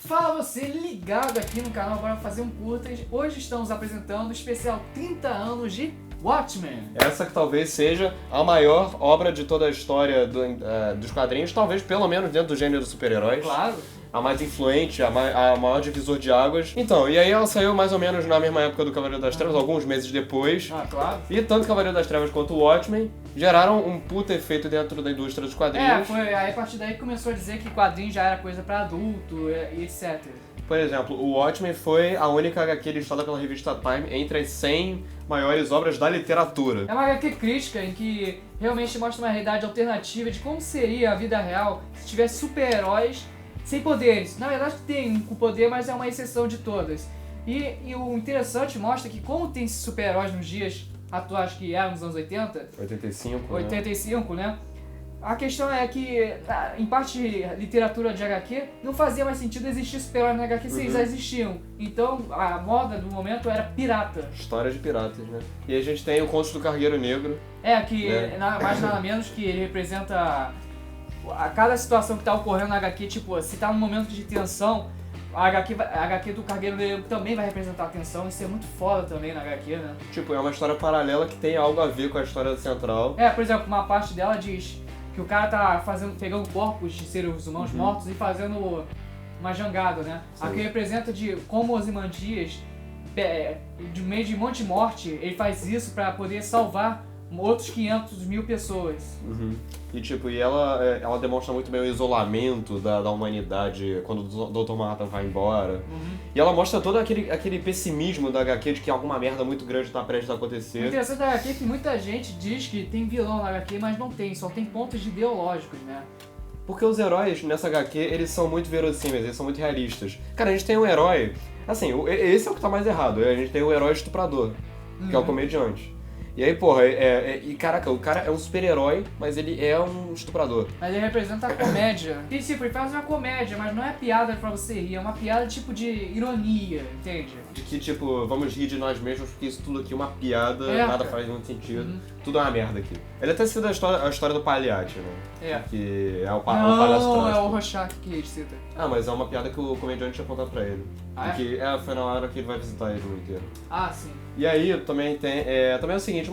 Fala você ligado aqui no canal para fazer um curtas. Hoje estamos apresentando o especial 30 anos de Watchmen. Essa que talvez seja a maior obra de toda a história dos quadrinhos, talvez pelo menos dentro do gênero dos super-heróis. Claro. A mais influente, a maior divisor de águas. Então, e aí ela saiu mais ou menos na mesma época do Cavaleiro das Trevas, alguns meses depois. Ah, claro. E tanto Cavaleiro das Trevas quanto o Watchmen geraram um puta efeito dentro da indústria dos quadrinhos. Foi aí a partir daí que começou a dizer que quadrinho já era coisa pra adulto e etc. Por exemplo, o Watchmen foi a única HQ listada pela revista Time entre as 100 maiores obras da literatura. É uma HQ crítica em que realmente mostra uma realidade alternativa de como seria a vida real se tivesse super-heróis sem poderes. Na verdade tem um com poder, mas é uma exceção de todas. E o interessante mostra que como tem esses super-heróis nos dias atuais que eram nos anos 80, 85, né? A questão é que, em parte de literatura de HQ, não fazia mais sentido existir super-heróis na HQ se eles já existiam. Então, a moda do momento era pirata. Histórias de piratas, né? E a gente tem o Conto do Cargueiro Negro. Que mais nada menos que ele representa a cada situação que tá ocorrendo na HQ, tipo, se tá num momento de tensão, a HQ do Cargueiro Negro também vai representar a tensão. Isso é muito foda também na HQ, né? Tipo, é uma história paralela que tem algo a ver com a história central. Por exemplo, uma parte dela diz que o cara tá pegando corpos de seres humanos mortos e fazendo uma jangada, né? Sim. Aqui representa de como Ozymandias, de meio de monte de morte, ele faz isso pra poder salvar outros 500 mil pessoas. E tipo, ela demonstra muito bem o isolamento da humanidade quando o Dr. Manhattan vai embora. E ela mostra todo aquele pessimismo da HQ de que alguma merda muito grande tá prestes a O acontecer. interessante da HQ é que muita gente diz que tem vilão na HQ, mas não tem, só tem pontos ideológicos, né? Porque os heróis nessa HQ, eles são muito verossímeis, eles são muito realistas. Cara, a gente tem um herói... Assim, esse é o que tá mais errado. A gente tem o herói estuprador, que é o comediante. E aí, porra, caraca, o cara é um super-herói, mas ele é um estuprador. Mas ele representa a comédia. E tipo, ele faz uma comédia, mas não é piada pra você rir, é uma piada tipo de ironia, entende? De que, tipo, vamos rir de nós mesmos porque isso tudo aqui é uma piada, nada faz muito sentido. Tudo é uma merda aqui. Ele até cita a história do Palhate, né? Que é o palhaço trágico. Não, é o Rorschach que ele cita. Ah, mas é uma piada que o comediante tinha contado pra ele. Porque foi na hora que ele vai visitar ele no inteiro. Ah, sim. E aí também tem. Também é o seguinte,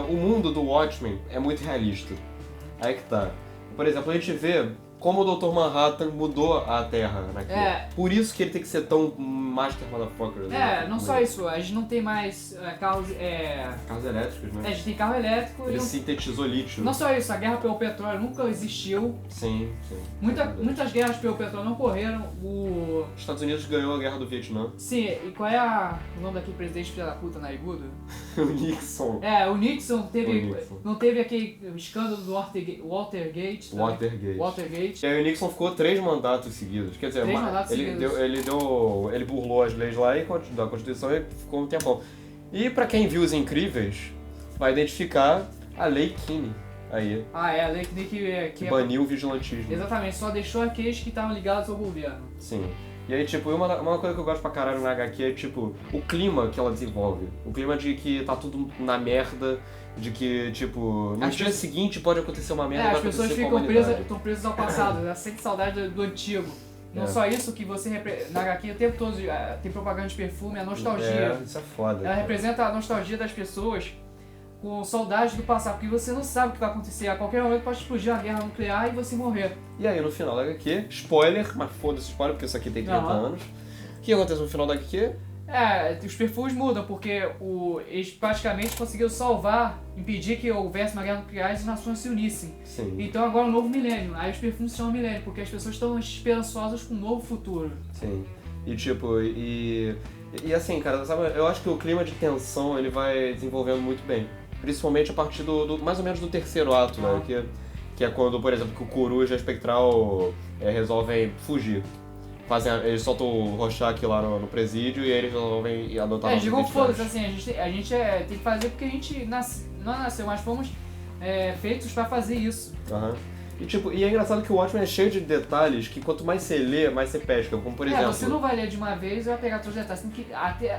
o mundo do Watchmen é muito realista. Aí que tá. Por exemplo, a gente vê como o Dr. Manhattan mudou a Terra naquilo. Por isso que ele tem que ser tão master motherfucker. Não só isso, a gente não tem mais carros. Carros elétricos, né? A gente tem carro elétrico Ele e. sintetizou lítio. Não só isso, a guerra pelo petróleo nunca existiu. Sim. Muitas guerras pelo petróleo não ocorreram. Os Estados Unidos ganhou a guerra do Vietnã. Sim, e qual é o nome daquele presidente filho da puta narigudo? O Nixon. O Nixon não teve aquele escândalo do Watergate. E aí o Nixon ficou 3 mandatos seguidos. Quer dizer, ele burlou as leis lá da Constituição e ficou um tempão. E pra quem viu Os Incríveis, vai identificar a Lei Kinney aí. A Lei Kinney que baniu o vigilantismo. Exatamente, só deixou aqueles que estavam ligados ao governo. Sim. E aí, tipo, uma coisa que eu gosto pra caralho na HQ é, tipo, o clima que ela desenvolve. O clima de que tá tudo na merda, de que, tipo, no dia seguinte pode acontecer uma merda. As pessoas ficam presas ao passado, né? Sente saudade do antigo. Não só isso, que você na HQ o tempo todo tem propaganda de perfume, a nostalgia. Isso é foda. Ela representa a nostalgia das pessoas com saudade do passado, porque você não sabe o que vai acontecer. A qualquer momento pode explodir uma guerra nuclear e você morrer. E aí no final da HQ, spoiler, mas foda-se spoiler, porque isso aqui tem 30 anos. O que acontece no final da HQ? Os perfumes mudam, porque eles praticamente conseguiram impedir que houvesse uma guerra nuclear e as nações se unissem. Sim. Então agora é um novo milênio. Aí os perfumes são um milênio, porque as pessoas estão esperançosas com um novo futuro. Sim. E tipo, e assim, cara, sabe, eu acho que o clima de tensão ele vai desenvolvendo muito bem. Principalmente a partir do mais ou menos do terceiro ato, né? Que é quando, por exemplo, que o Coruja e a Espectral resolvem fugir. Eles soltam o Rorschach lá no presídio e eles resolvem adotar novas digam identidades. foda-se, assim, a gente tem que fazer porque a gente não nasceu, mas fomos feitos pra fazer isso. E tipo, e é engraçado que o Watchmen é cheio de detalhes que quanto mais você lê, mais você pesca. Como por exemplo... Você não vai ler de uma vez e vai pegar todos os detalhes.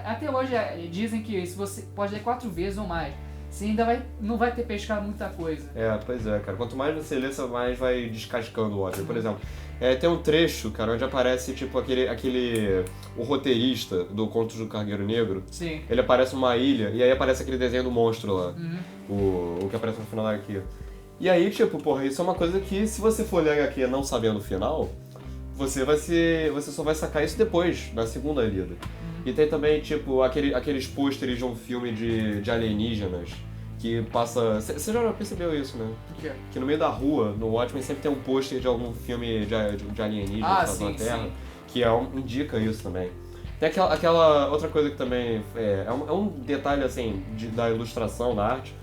Até hoje dizem que se você pode ler 4 vezes ou mais. você não vai ter pescado muita coisa. Pois é, cara. Quanto mais você lê, você mais vai descascando o Watchmen. Por exemplo, tem um trecho, cara, onde aparece, tipo, o roteirista do Contos do Cargueiro Negro. Sim. Ele aparece numa ilha, e aí aparece aquele desenho do monstro lá. O que aparece no final da HQ. E aí, tipo, porra, isso é uma coisa que, se você for ler a HQ não sabendo o final, você só vai sacar isso depois, na segunda lida. E tem também, tipo, aqueles pôsteres de um filme de alienígenas que passa... Você já percebeu isso, né? O quê? Que no meio da rua, no Watchmen, sempre tem um pôster de algum filme de alienígenas na Terra, que indica isso também. Tem aquela outra coisa que também é um detalhe, assim, da ilustração, da arte,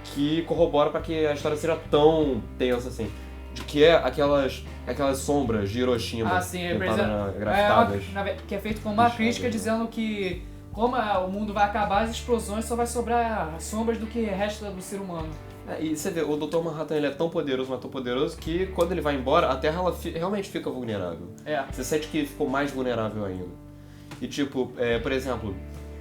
que corrobora para que a história seja tão tensa, assim. De que é aquelas sombras de Hiroshima grafitadas. Que é feito com uma crítica dizendo que, como o mundo vai acabar, as explosões só vai sobrar sombras do que resta do ser humano. E você vê, o Dr. Manhattan ele é tão poderoso, mas tão poderoso, que quando ele vai embora, a Terra realmente fica vulnerável. Você sente que ficou mais vulnerável ainda. E tipo, por exemplo,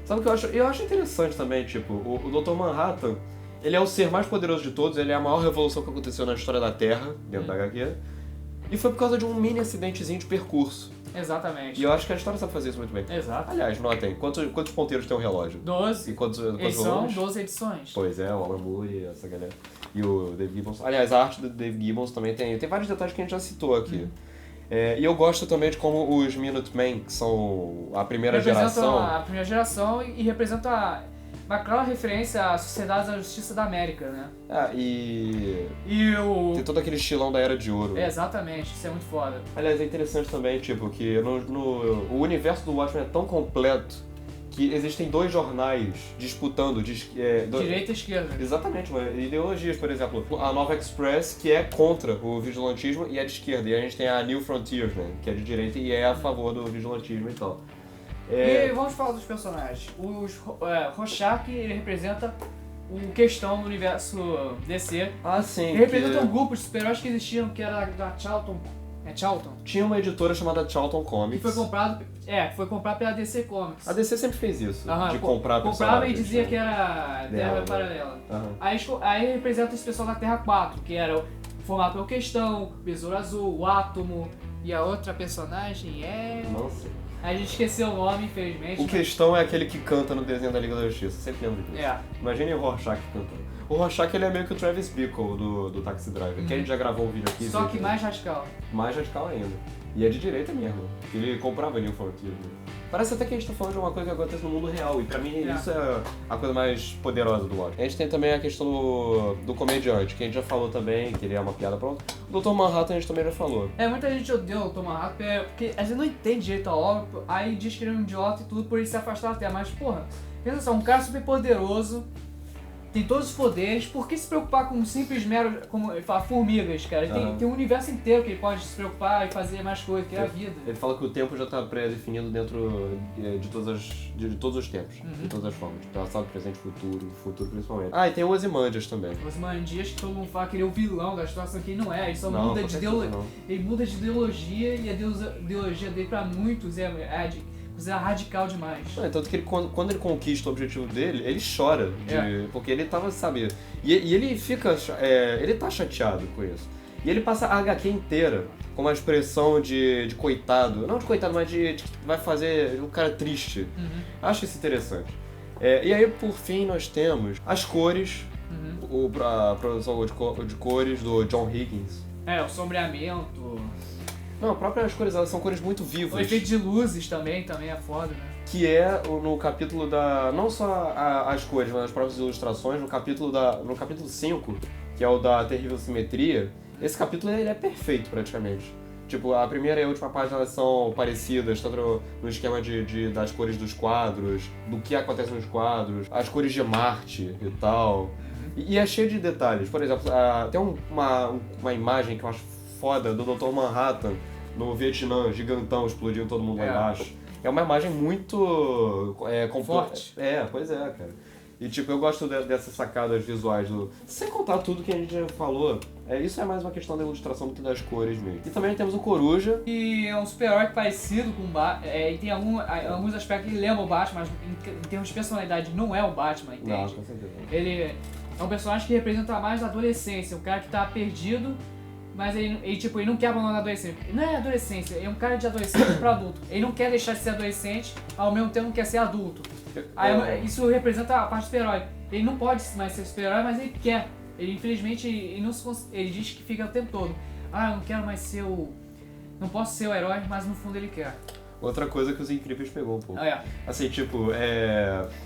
sabe o que eu acho interessante também, tipo, o Dr. Manhattan, ele é o ser mais poderoso de todos, ele é a maior revolução que aconteceu na história da Terra, dentro da HQ. E foi por causa de um mini acidentezinho de percurso. Exatamente. E eu acho que a história sabe fazer isso muito bem. Exato. Aliás, notem, quantos ponteiros tem um relógio? 12. E quantos São volumes? 12 edições. Pois é, o Alan Moore e essa galera. E o Dave Gibbons. Aliás, a arte do Dave Gibbons também tem vários detalhes que a gente já citou aqui. E eu gosto também de como os Minutemen, que são a primeira geração... a primeira geração e representam uma clara referência à Sociedade da Justiça da América, né? Tem todo aquele estilão da Era de Ouro. Exatamente, isso é muito foda. Aliás, é interessante também, tipo, que o universo do Watchmen é tão completo que existem dois jornais disputando... Direita e esquerda. Exatamente, ideologias, por exemplo. A Nova Express, que é contra o vigilantismo e é de esquerda. E a gente tem a New Frontiers, né, que é de direita e é a favor do vigilantismo e tal. E vamos falar dos personagens. Rorschach, ele representa o Questão no universo DC. Sim. Ele representa um grupo de super-heróis que existiam, que era da Charlton. Charlton? Tinha uma editora chamada Charlton Comics. Que foi comprado pela DC Comics. A DC sempre fez isso, de comprar personagens. Comprava e dizia que era Terra Paralela. Aí representa esse pessoal da Terra 4, que era formado pelo Questão, Besouro Azul, o Átomo, e a outra personagem Nossa. A gente esqueceu o nome, infelizmente. O Questão é aquele que canta no desenho da Liga da Justiça, sempre lembro disso. Imagine o Rorschach cantando. O Rorschach ele é meio que o Travis Bickle do Taxi Driver, que a gente já gravou um vídeo aqui. Só que mais radical. Mais radical ainda. E é de direita mesmo. Ele comprava New Frontier. Parece até que a gente tá falando de uma coisa que acontece no mundo real, e pra mim isso é a coisa mais poderosa do Watchmen. A gente tem também a questão do comediante, que a gente já falou também, que ele é uma piada pronta. O Dr. Manhattan a gente também já falou. Muita gente odeia o Dr. Manhattan, porque a gente não entende direito a obra, aí diz que ele é um idiota e tudo por ele se afastar da Terra, mas porra, pensa só, um cara super poderoso, tem todos os poderes, por que se preocupar com um simples mero, como ele fala, formigas, cara? Tem um universo inteiro que ele pode se preocupar e fazer mais coisas, que é a vida. Ele fala que o tempo já está pré-definido dentro de todos os tempos, de todas as formas. Passado, presente, futuro principalmente. E tem o Ozymandias também. O Ozymandias, que todo mundo fala que ele é o vilão da situação, que ele não é, ele só muda de ideologia. Ele muda de ideologia e a ideologia dele pra muitos é radical demais. Tanto que quando ele conquista o objetivo dele, ele chora, porque ele tava, sabe... E ele fica... ele tá chateado com isso. E ele passa a HQ inteira com uma expressão de coitado. Não de coitado, mas de vai fazer um cara triste. Acho isso interessante. E aí, por fim, nós temos as cores, a produção de cores do John Higgins. O sombreamento... Não, as próprias cores, elas são cores muito vivas. O efeito de luzes também é foda, né? Que é no capítulo da... Não só as cores, mas as próprias ilustrações, no capítulo 5, que é o da Terrível Simetria, esse capítulo ele é perfeito, praticamente. Tipo, a primeira e a última página elas são parecidas, tanto no esquema das cores dos quadros, do que acontece nos quadros, as cores de Marte e tal. E é cheio de detalhes. Por exemplo, tem uma imagem que eu acho foda do Dr. Manhattan no Vietnã, gigantão, explodindo todo mundo lá embaixo. É uma imagem muito... forte. Pois é, cara. E tipo, eu gosto dessas sacadas visuais Sem contar tudo que a gente já falou Isso é mais uma questão da ilustração do que das cores mesmo. E também temos o Coruja. E é um super-herói parecido com o Batman, e tem alguns aspectos que lembram o Batman, mas em termos de personalidade não é o Batman, entende? Não, com certeza. Ele é um personagem que representa mais a adolescência, um cara que tá perdido, mas ele não quer abandonar a adolescência. Não é adolescência, é um cara de adolescente pra adulto. Ele não quer deixar de ser adolescente, ao mesmo tempo não quer ser adulto. Aí, isso representa a parte do super-herói. Ele não pode mais ser super-herói, mas ele quer. Ele, infelizmente, ele diz que fica o tempo todo. Eu não quero mais ser não posso ser o herói, mas no fundo ele quer. Outra coisa que os Incríveis pegou um pouco. Assim, tipo,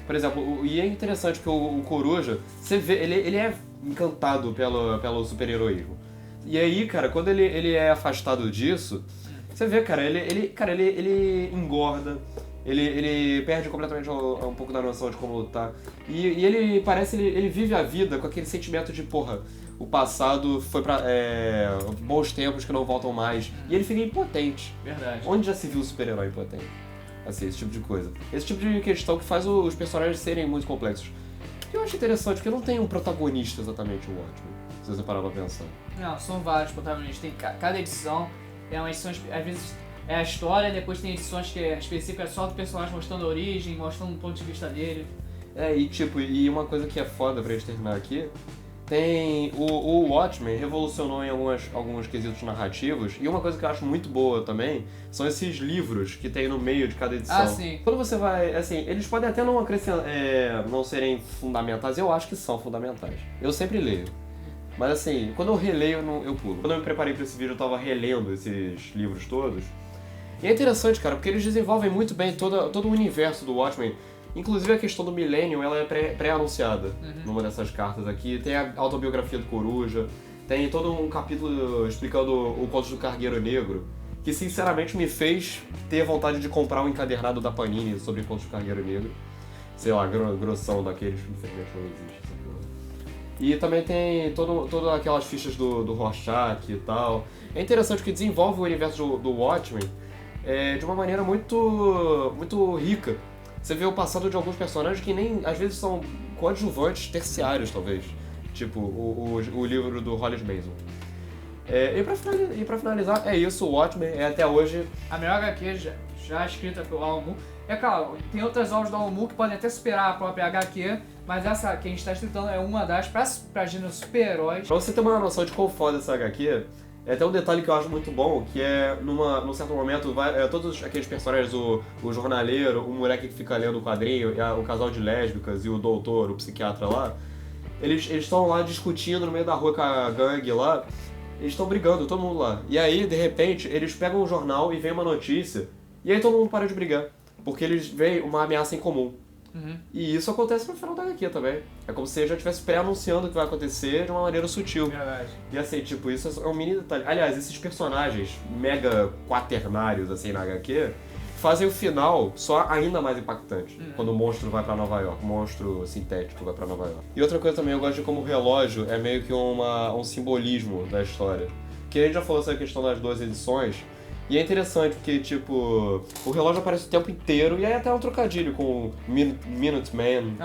por exemplo, e é interessante que o Coruja, você vê, ele é encantado pelo super-heroísmo. E aí, cara, quando ele é afastado disso, você vê, cara, ele engorda, ele perde completamente um pouco da noção de como lutar. E ele parece, ele vive a vida com aquele sentimento de, porra, o passado foi pra bons tempos que não voltam mais. E ele fica impotente. Verdade. Onde já se viu um super-herói impotente? Assim, esse tipo de coisa. Esse tipo de questão que faz os personagens serem muito complexos. E eu acho interessante, porque não tem um protagonista exatamente o Watchmen, se você parar pra pensar. Não, são vários protagonistas. Tem cada edição é uma edição, às vezes é a história, depois tem edições que é específica só do personagem mostrando a origem, mostrando um ponto de vista dele. E uma coisa que é foda pra gente terminar aqui, tem o Watchmen revolucionou em alguns quesitos narrativos, e uma coisa que eu acho muito boa também são esses livros que tem no meio de cada edição. Sim. Quando você vai, assim, eles podem até não acrescentar, não serem fundamentais, eu acho que são fundamentais. Eu sempre leio. Mas assim, quando eu releio, eu pulo. Quando eu me preparei pra esse vídeo, eu tava relendo esses livros todos. E é interessante, cara, porque eles desenvolvem muito bem todo o universo do Watchmen. Inclusive a questão do Millennium, ela é pré-anunciada numa dessas cartas aqui. Tem a autobiografia do Coruja, tem todo um capítulo explicando o Conto do Cargueiro Negro, que sinceramente me fez ter vontade de comprar um encadernado da Panini sobre o Conto do Cargueiro Negro. Sei lá, grossão daqueles, infelizmente não existe essa porra. E também tem todas aquelas fichas do Rorschach e tal. É interessante que desenvolve o universo do Watchmen de uma maneira muito, muito rica. Você vê o passado de alguns personagens que nem, às vezes, são coadjuvantes terciários, talvez. Tipo, o livro do Hollis Mason. E pra finalizar, é isso, o Watchmen é até hoje... A melhor HQ já escrita pelo Alan Moore. É claro, tem outras obras do Alan Moore que podem até superar a própria HQ, mas essa que a gente tá escutando é uma das pra gênero super-heróis. Pra você ter uma noção de qual foda essa HQ, é até um detalhe que eu acho muito bom, que é, num certo momento, todos aqueles personagens, o jornaleiro, o moleque que fica lendo o quadrinho, o casal de lésbicas e o doutor, o psiquiatra lá, eles estão lá discutindo no meio da rua com a gangue lá, eles estão brigando, todo mundo lá. E aí, de repente, eles pegam um jornal e vem uma notícia, e aí todo mundo para de brigar, porque eles veem uma ameaça em comum. E isso acontece no final da HQ também. É como se você já estivesse pré-anunciando o que vai acontecer de uma maneira sutil. Verdade. E assim, tipo, isso é um mini detalhe. Aliás, esses personagens mega quaternários, assim, na HQ, fazem o final só ainda mais impactante. Quando o monstro vai pra Nova York, o monstro sintético vai pra Nova York. E outra coisa também, eu gosto de como o relógio é meio que um simbolismo da história. Que a gente já falou essa questão das 2 edições, e é interessante porque, tipo, o relógio aparece o tempo inteiro, e aí até um trocadilho com Minuteman,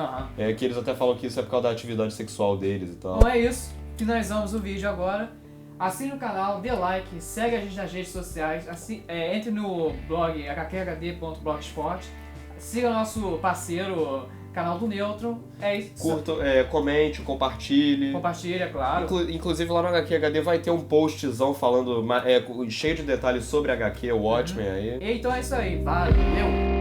que eles até falam que isso é por causa da atividade sexual deles e tal. Então é isso, finalizamos o vídeo agora. Assine o canal, dê like, segue a gente nas redes sociais, entre no blog hqhd.blogspot, siga o nosso parceiro, canal do Neutron. É isso. Curta, comente, compartilhe. Compartilhe, é claro. Inclusive lá no HQHD vai ter um postzão falando cheio de detalhes sobre HQ, o Watchmen aí. Então é isso aí, valeu!